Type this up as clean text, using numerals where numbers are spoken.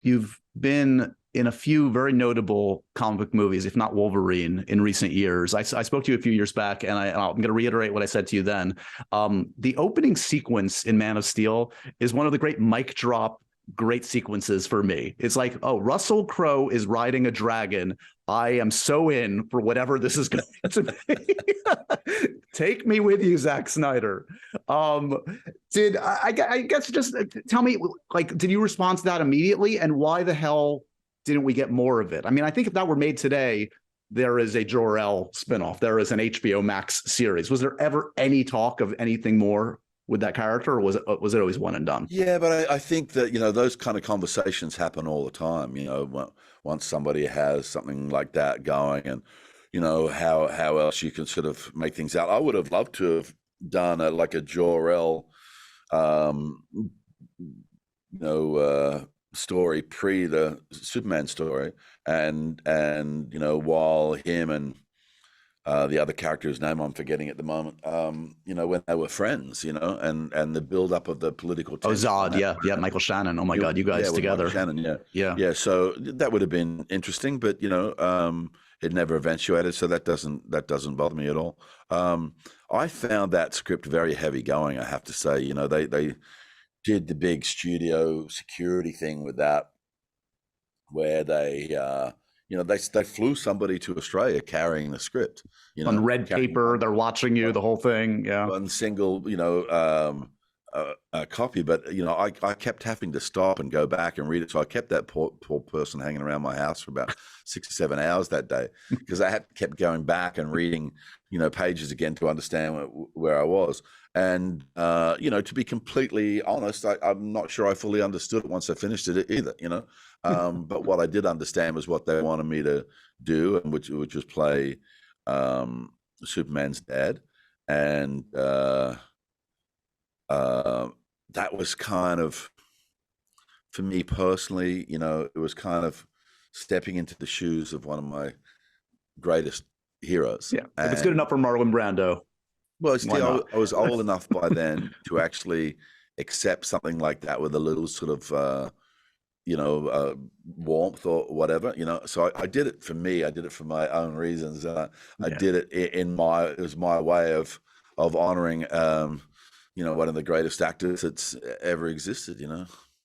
you've been in a few very notable comic book movies, if not Wolverine, in recent years. I spoke to you a few years back, and I'm going to reiterate what I said to you then. The opening sequence in Man of Steel is one of the great mic drop great sequences for me. It's like, oh, Russell Crowe is riding a dragon. I am so in for whatever this is going to be. Take me with you, Zack Snyder. I guess just tell me, like, did you respond to that immediately, and why the hell didn't we get more of it? I mean, I think if that were made today, there is a Jor-El spinoff. There is an HBO Max series. Was there ever any talk of anything more with that character, or was it always one and done? Yeah, but I think that, those kind of conversations happen all the time. Once somebody has something like that going, and how else you can sort of make things out. I would have loved to have done a Jor-El, story pre the Superman story, and while him and the other character whose name I'm forgetting at the moment, when they were friends, and the build up of the political tension. Oh, Zod, yeah, Michael Shannon. Oh my God, you guys together. Shannon, yeah. So that would have been interesting, but it never eventuated, so that doesn't bother me at all. I found that script very heavy going, I have to say. They did the big studio security thing with that, where they they flew somebody to Australia carrying the script, on red paper. They're watching you, the whole thing. Yeah, one single copy, but I kept having to stop and go back and read it. So I kept that poor person hanging around my house for about 6 or 7 hours that day, because I kept going back and reading pages again to understand where I was. And to be completely honest, I'm not sure I fully understood it once I finished it either. But what I did understand was what they wanted me to do, and which was play Superman's dad. And that was kind of, for me personally, it was kind of stepping into the shoes of one of my greatest heroes. Yeah, if it's good enough for Marlon Brando. Well, still, I was old enough by then to actually accept something like that with a little sort of, warmth or whatever, So I did it for me. I did it for my own reasons. I did it it was my way of honoring, one of the greatest actors that's ever existed,